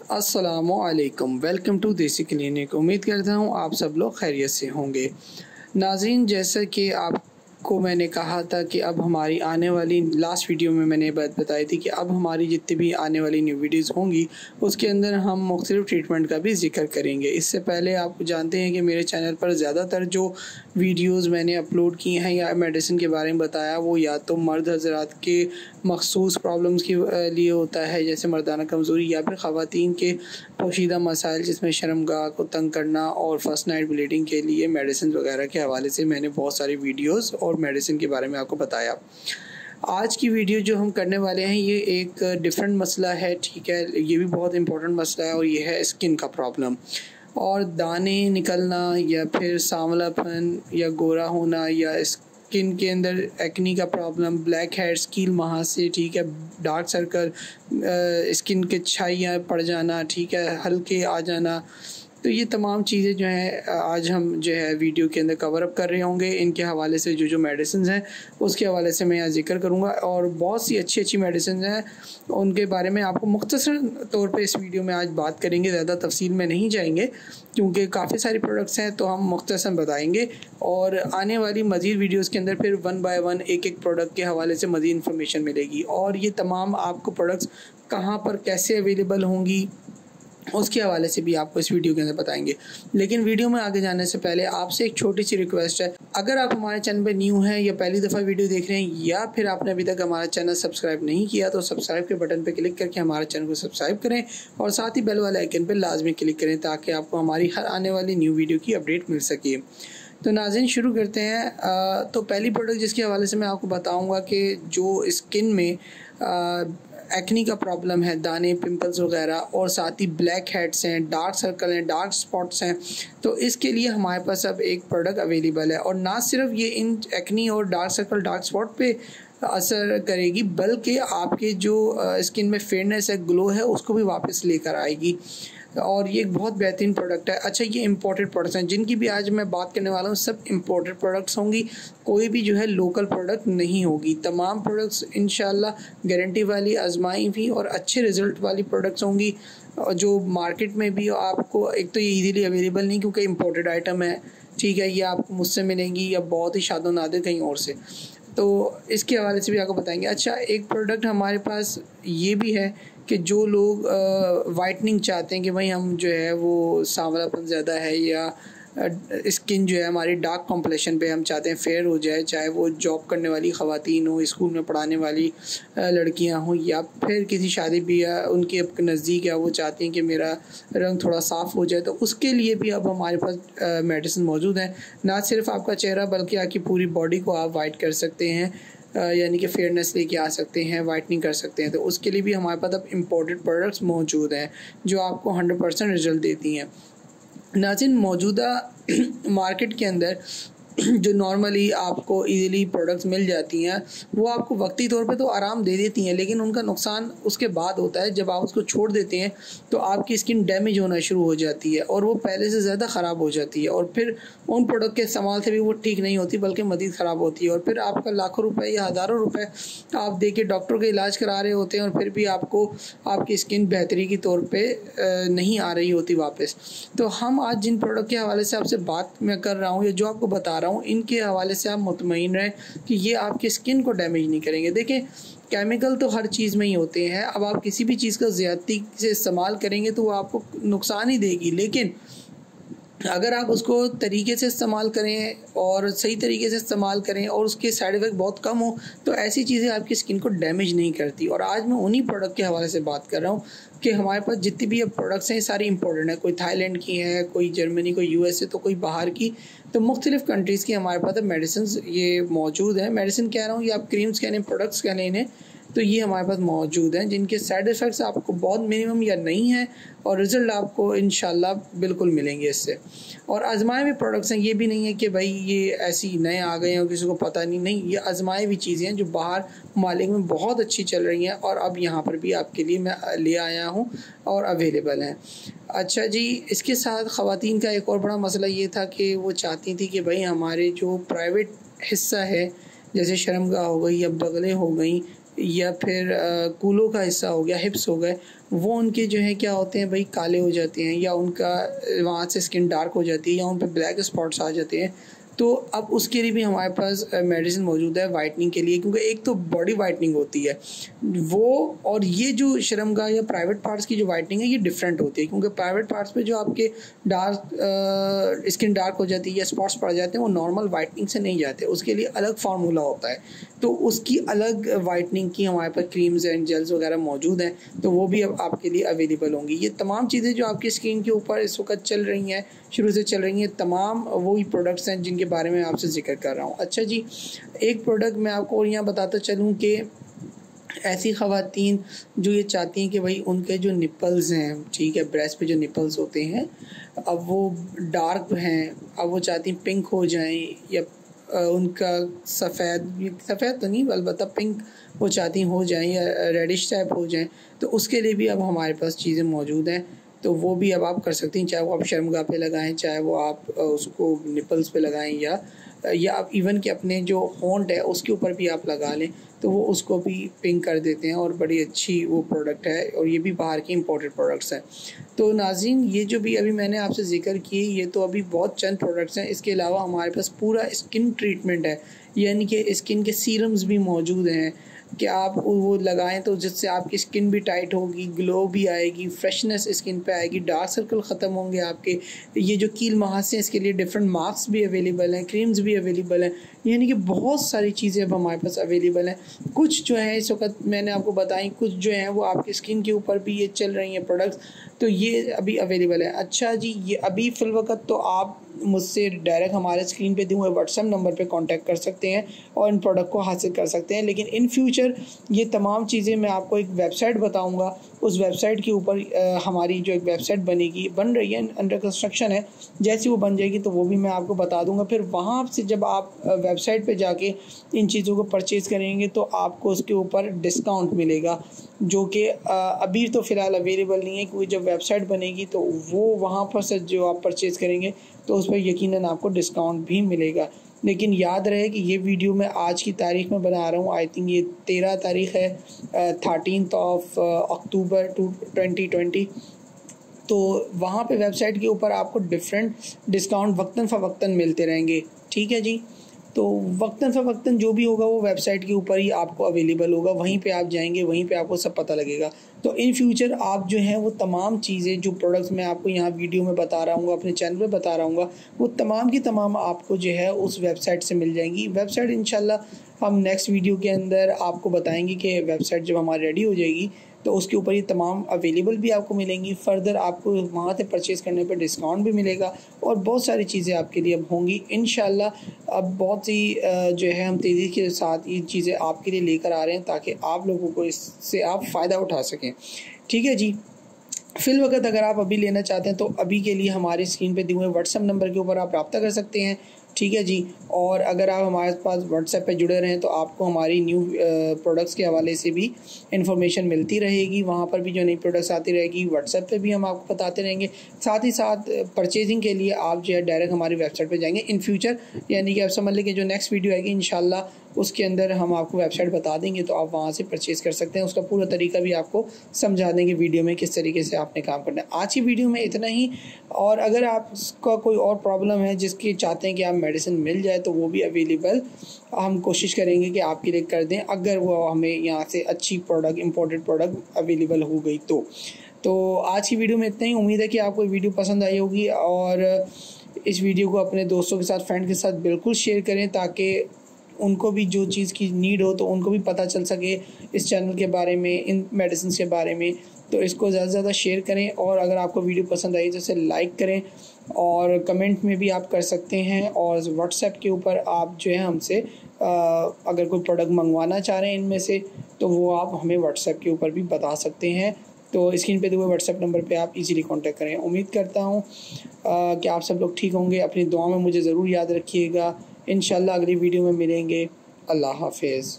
अस्सलामुअलैकुम, welcome to देसी clinic. उम्मीद करता हूँ आप सब लोग खैरियत से होंगे। नाज़रीन, जैसा कि आपको मैंने कहा था कि अब हमारी आने वाली लास्ट वीडियो में मैंने बात बताई थी कि अब हमारी जितनी भी आने वाली न्यू वीडियोज़ होंगी उसके अंदर हम मुख्तलिफ ट्रीटमेंट का भी जिक्र करेंगे। इससे पहले आप जानते हैं कि मेरे चैनल पर ज़्यादातर जो वीडियोज़ मैंने अपलोड किए हैं या मेडिसिन के बारे में बताया वो या तो मर्द हज़रात के मखसूस प्रॉब्लम्स के लिए होता है, जैसे मर्दाना कमज़ोरी, या फिर ख़वातीन के पोशीदा मसाइल जिसमें शर्मगाह को तंग करना और फर्स्ट नाइट ब्लीडिंग के लिए मेडिसिन वगैरह के हवाले से मैंने बहुत सारी वीडियोस और मेडिसिन के बारे में आपको बताया। आज की वीडियो जो हम करने वाले हैं ये एक डिफरेंट मसला है, ठीक है। ये भी बहुत इंपॉर्टेंट मसला है और ये है स्किन का प्रॉब्लम। और दाने निकलना या फिर सांवलापन या गोरा होना या स्किन के अंदर एक्नी का प्रॉब्लम, ब्लैक हेड्स, कील महासे, ठीक है, डार्क सर्कल, स्किन के छाइयाँ पड़ जाना, ठीक है, हल्के आ जाना, तो ये तमाम चीज़ें जो हैं आज हम जो है वीडियो के अंदर कवर अप कर रहे होंगे। इनके हवाले से जो मेडिसिन हैं उसके हवाले से मैं यहाँ जिक्र करूँगा और बहुत सी अच्छी मेडिसिन हैं उनके बारे में आपको मुख्तसर तौर पे इस वीडियो में आज बात करेंगे। ज़्यादा तफसील में नहीं जाएंगे क्योंकि काफ़ी सारी प्रोडक्ट्स हैं, तो हम मुख्तसर बताएंगे और आने वाली मज़ीद वीडियोज़ के अंदर फिर वन बाय वन एक एक प्रोडक्ट के हवाले से मज़ीद इन्फॉर्मेशन मिलेगी और ये तमाम आपको प्रोडक्ट्स कहाँ पर कैसे अवेलेबल होंगी उसके हवाले से भी आपको इस वीडियो के अंदर बताएंगे। लेकिन वीडियो में आगे जाने से पहले आपसे एक छोटी सी रिक्वेस्ट है, अगर आप हमारे चैनल पे न्यू हैं या पहली दफ़ा वीडियो देख रहे हैं या फिर आपने अभी तक हमारा चैनल सब्सक्राइब नहीं किया तो सब्सक्राइब के बटन पे क्लिक करके हमारे चैनल को सब्सक्राइब करें और साथ ही बेल वाले आइकन पर लाजमी क्लिक करें ताकि आपको हमारी हर आने वाली न्यू वीडियो की अपडेट मिल सके। तो नाज़रीन शुरू करते हैं। तो पहली प्रोडक्ट जिसके हवाले से मैं आपको बताऊँगा कि जो स्किन में एक्नी का प्रॉब्लम है, दाने, पिंपल्स वगैरह, और साथ ही ब्लैक हेड्स हैं, डार्क सर्कल हैं, डार्क स्पॉट्स हैं, तो इसके लिए हमारे पास अब एक प्रोडक्ट अवेलेबल है। और ना सिर्फ ये इन एक्नी और डार्क सर्कल, डार्क स्पॉट पे असर करेगी बल्कि आपके जो स्किन में फेयरनेस है, ग्लो है, उसको भी वापस लेकर आएगी और ये एक बहुत बेहतरीन प्रोडक्ट है। अच्छा, ये इंपोर्टेड प्रोडक्ट्स हैं, जिनकी भी आज मैं बात करने वाला हूँ सब इंपोर्टेड प्रोडक्ट्स होंगी, कोई भी जो है लोकल प्रोडक्ट नहीं होगी। तमाम प्रोडक्ट्स इंशाल्लाह गारंटी वाली, आजमाई हुई और अच्छे रिजल्ट वाली प्रोडक्ट्स होंगी जो मार्केट में भी आपको, एक तो ये ईजीली अवेलेबल नहीं क्योंकि इंपोर्टेड आइटम है, ठीक है, ये आपको मुझसे मिलेंगी या बहुत ही शादो नादिर कहीं और से, तो इसके हवाले से भी आपको बताएंगे। अच्छा, एक प्रोडक्ट हमारे पास ये भी है कि जो लोग वाइटनिंग चाहते हैं कि भाई हम जो है वो सांवलापन ज़्यादा है या स्किन जो है हमारी डार्क कॉम्प्लेक्शन पे हम चाहते हैं फेयर हो जाए, चाहे वो जॉब करने वाली ख़वातीन हो, स्कूल में पढ़ाने वाली लड़कियां हों या फिर किसी शादी भी या उनके नज़दीक है वो चाहती हैं कि मेरा रंग थोड़ा साफ़ हो जाए, तो उसके लिए भी अब हमारे पास मेडिसिन मौजूद हैं। ना सिर्फ आपका चेहरा बल्कि आपकी पूरी बॉडी को आप वाइट कर सकते हैं, यानी कि फेयरनेस लेके आ सकते हैं, वाइटनिंग कर सकते हैं, तो उसके लिए भी हमारे पास अब इम्पोर्टेड प्रोडक्ट्स मौजूद हैं जो आपको 100% रिजल्ट देती हैं। नाज़रीन, मौजूदा मार्केट के अंदर जो नॉर्मली आपको इजीली प्रोडक्ट्स मिल जाती हैं वो आपको वक्ती तौर पे तो आराम दे देती हैं, लेकिन उनका नुकसान उसके बाद होता है। जब आप उसको छोड़ देते हैं तो आपकी स्किन डैमेज होना शुरू हो जाती है और वो पहले से ज़्यादा ख़राब हो जाती है और फिर उन प्रोडक्ट के इस्तेमाल से भी वो ठीक नहीं होती बल्कि मज़ीद ख़राब होती है और फिर आपका लाखों रुपए या हज़ारों रुपए आप दे के डॉक्टर का इलाज करा रहे होते हैं और फिर भी आपको आपकी स्किन बेहतरी के तौर पर नहीं आ रही होती वापस। तो हम आज जिन प्रोडक्ट के हवाले से आपसे बात मैं कर रहा हूँ या जो आपको बता रहा हूँ, इनके हवाले से आप मुतमईन रहें कि ये आपकी स्किन को डैमेज नहीं करेंगे। देखें, केमिकल तो हर चीज़ में ही होते हैं। अब आप किसी भी चीज़ का ज़्यादती से इस्तेमाल करेंगे तो वो आपको नुकसान ही देगी, लेकिन अगर आप उसको तरीके से इस्तेमाल करें और सही तरीके से इस्तेमाल करें और उसके साइड इफ़ेक्ट बहुत कम हो तो ऐसी चीज़ें आपकी स्किन को डैमेज नहीं करती। और आज मैं उन्हीं प्रोडक्ट के हवाले से बात कर रहा हूँ कि हमारे पास जितनी भी अब प्रोडक्ट्स हैं सारी इंपॉर्टेंट है। कोई थाईलैंड की है, कोई जर्मनी, कोई यूएसए, तो कोई बाहर की, तो मुख्तलिफ कंट्रीज़ की हमारे पास अब मेडिसिन ये मौजूद है। मेडिसिन कह रहा हूँ या आप क्रीम्स कह लें, प्रोडक्ट्स कह लें इन्हें, तो ये हमारे पास मौजूद हैं जिनके साइड इफ़ेक्ट्स आपको बहुत मिनिमम या नहीं है और रिज़ल्ट आपको इंशाल्लाह बिल्कुल मिलेंगे इससे। और आजमाए हुए प्रोडक्ट्स हैं, ये भी नहीं है कि भाई ये ऐसी नए आ गए हैं और किसी को पता नहीं, ये आजमाए हुई चीज़ें हैं जो बाहर मालिक में बहुत अच्छी चल रही हैं और अब यहाँ पर भी आपके लिए मैं ले आया हूँ और अवेलेबल हैं। अच्छा जी, इसके साथ ख़वातीन का एक और बड़ा मसला ये था कि वो चाहती थी कि भाई हमारे जो प्राइवेट हिस्सा है जैसे शर्मगाह हो गई या बगलें हो गई या फिर कूलों का हिस्सा हो गया, हिप्स हो गए, वो उनके जो है क्या होते हैं भाई, काले हो जाते हैं, या उनका वहाँ से स्किन डार्क हो जाती है, या उन पर ब्लैक स्पॉट्स आ जाते हैं। तो अब उसके लिए भी हमारे पास मेडिसिन मौजूद है वाइटनिंग के लिए, क्योंकि एक तो बॉडी वाइटनिंग होती है वो, और ये जो शर्मगाह या प्राइवेट पार्ट्स की जो वाइटनिंग है ये डिफरेंट होती है, क्योंकि प्राइवेट पार्ट्स पे जो आपके डार्क स्किन डार्क हो जाती है या स्पॉट्स पड़ जाते हैं वो नॉर्मल वाइटनिंग से नहीं जाते, उसके लिए अलग फार्मूला होता है। तो उसकी अलग वाइटनिंग की हमारे पास क्रीम्स एंड जेल्स वगैरह मौजूद हैं, तो वो भी अब आपके लिए अवेलेबल होंगी। ये तमाम चीज़ें जो आपकी स्किन के ऊपर इस वक्त चल रही हैं, शुरू से चल रही हैं, तमाम वही प्रोडक्ट्स हैं जिनके बारे में आपसे जिक्र कर रहा हूँ। अच्छा जी, एक प्रोडक्ट मैं आपको और यहाँ बताता चलूँ कि ऐसी ख़वातीन जो ये चाहती हैं कि भाई उनके जो निपल्स हैं, ठीक है, ब्रेस्ट पे जो निपल्स होते हैं अब वो डार्क हैं, अब वो चाहती हैं पिंक हो जाएं, या उनका सफ़ेद तो नहीं अलबत्ता पिंक वो चाहती हो जाएं, या रेडिश टाइप हो जाएं, तो उसके लिए भी अब हमारे पास चीज़ें मौजूद हैं। तो वो भी अब आप कर सकती हैं, चाहे वो आप शर्मगाह पे लगाएं, चाहे वो आप उसको निपल्स पे लगाएं, या आप इवन कि अपने जो होंठ है उसके ऊपर भी आप लगा लें, तो वो उसको भी पिंक कर देते हैं, और बड़ी अच्छी वो प्रोडक्ट है, और ये भी बाहर की इंपोर्टेड प्रोडक्ट्स हैं। तो नाज़रीन, ये जो भी अभी मैंने आपसे जिक्र किए ये तो अभी बहुत चंद प्रोडक्ट्स हैं, इसके अलावा हमारे पास पूरा स्किन ट्रीटमेंट है, यानी कि स्किन के सीरम्स भी मौजूद हैं कि आप वो लगाएं तो जिससे आपकी स्किन भी टाइट होगी, ग्लो भी आएगी, फ्रेशनेस स्किन पे आएगी, डार्क सर्कल ख़त्म होंगे आपके, ये जो कील महासे हैं इसके लिए डिफरेंट मास्क भी अवेलेबल हैं, क्रीम्स भी अवेलेबल हैं, यानी कि बहुत सारी चीज़ें अब हमारे पास अवेलेबल हैं। कुछ जो है इस वक्त मैंने आपको बताई, कुछ जो हैं वो आपकी स्किन के ऊपर भी ये चल रही हैं प्रोडक्ट्स, तो ये अभी अवेलेबल है। अच्छा जी, ये अभी फ़िल वक्त तो आप मुझसे डायरेक्ट हमारे स्क्रीन पे दिए हुए व्हाट्सएप नंबर पे कांटेक्ट कर सकते हैं और इन प्रोडक्ट को हासिल कर सकते हैं, लेकिन इन फ्यूचर ये तमाम चीज़ें मैं आपको एक वेबसाइट बताऊंगा, उस वेबसाइट के ऊपर हमारी जो एक वेबसाइट बन रही है, अंडर कंस्ट्रक्शन है, जैसी वो बन जाएगी तो वो भी मैं आपको बता दूंगा। फिर वहाँ से जब आप वेबसाइट पे जाके इन चीज़ों को परचेज़ करेंगे तो आपको उसके ऊपर डिस्काउंट मिलेगा, जो कि अभी तो फ़िलहाल अवेलेबल नहीं है, क्योंकि जब वेबसाइट बनेगी तो वो वहाँ पर से जो आप परचेज़ करेंगे तो उस पर यकीनन आपको डिस्काउंट भी मिलेगा। लेकिन याद रहे कि ये वीडियो मैं आज की तारीख में बना रहा हूँ, आई थिंक ये 13 तारीख़ है, 13 अक्टूबर 2020। तो वहाँ पे वेबसाइट के ऊपर आपको डिफरेंट डिस्काउंट वक्तन फ़वक्तन मिलते रहेंगे, ठीक है जी। तो वक्तन फ़वक्तन जो भी होगा वो वेबसाइट के ऊपर ही आपको अवेलेबल होगा, वहीं पे आप जाएंगे, वहीं पे आपको सब पता लगेगा। तो इन फ्यूचर आप जो हैं वो तमाम चीज़ें जो प्रोडक्ट्स मैं आपको यहाँ वीडियो में बता रहा हूँ, अपने चैनल पे बता रहा हूँ, वो तमाम की तमाम आपको जो है उस वेबसाइट से मिल जाएंगी। वेबसाइट इंशाल्लाह हम नेक्स्ट वीडियो के अंदर आपको बताएंगे कि वेबसाइट जब हमारी रेडी हो जाएगी तो उसके ऊपर ये तमाम अवेलेबल भी आपको मिलेंगी। फर्दर आपको वहाँ से परचेज़ करने पर डिस्काउंट भी मिलेगा और बहुत सारी चीज़ें आपके लिए अब होंगी इंशाल्लाह। अब बहुत सी जो है हम तेज़ी के साथ ये चीज़ें आपके लिए लेकर आ रहे हैं ताकि आप लोगों को इससे आप फ़ायदा उठा सकें, ठीक है जी। फिल वक्त अगर आप अभी लेना चाहते हैं तो अभी के लिए हमारी स्क्रीन पे दिए हुए व्हाट्सएप नंबर के ऊपर आप रब्ता कर सकते हैं, ठीक है जी। और अगर आप हमारे पास व्हाट्सएप पे जुड़े रहें तो आपको हमारी न्यू प्रोडक्ट्स के हवाले से भी इंफॉर्मेशन मिलती रहेगी, वहाँ पर भी जो नई प्रोडक्ट्स आती रहेगी व्हाट्सएप पे भी हम आपको बताते रहेंगे। साथ ही साथ परचेजिंग के लिए आप जो है डायरेक्ट हमारी वेबसाइट पे जाएंगे इन फ्यूचर, यानी कि आप समझ लें कि जो नेक्स्ट वीडियो आएगी इंशाल्लाह उसके अंदर हम आपको वेबसाइट बता देंगे, तो आप वहाँ से परचेज़ कर सकते हैं। उसका पूरा तरीका भी आपको समझा देंगे वीडियो में किस तरीके से आपने काम करना है। आज की वीडियो में इतना ही, और अगर आपका कोई और प्रॉब्लम है जिसकी चाहते हैं कि आप मेडिसिन मिल जाए तो वो भी अवेलेबल हम कोशिश करेंगे कि आपके लिए कर दें, अगर वो हमें यहाँ से अच्छी प्रोडक्ट इम्पोर्टेड प्रोडक्ट अवेलेबल हो गई तो आज की वीडियो में इतना ही। उम्मीद है कि आपको वीडियो पसंद आई होगी और इस वीडियो को अपने दोस्तों के साथ, फ्रेंड के साथ बिल्कुल शेयर करें ताकि उनको भी जो चीज़ की नीड हो तो उनको भी पता चल सके इस चैनल के बारे में, इन मेडिसिन के बारे में। तो इसको ज़्यादा से ज़्यादा शेयर करें और अगर आपको वीडियो पसंद आई तो इसे लाइक करें और कमेंट में भी आप कर सकते हैं। और व्हाट्सएप के ऊपर आप जो है हमसे अगर कोई प्रोडक्ट मंगवाना चाह रहे हैं इनमें से तो वो आप हमें व्हाट्सएप के ऊपर भी बता सकते हैं। तो स्क्रीन पे दिए हुए व्हाट्सएप नंबर पे आप इजीली कांटेक्ट करें। उम्मीद करता हूँ कि आप सब लोग ठीक होंगे। अपनी दुआ में मुझे ज़रूर याद रखिएगा। इंशाल्लाह अगली वीडियो में मिलेंगे। अल्लाह हाफिज़।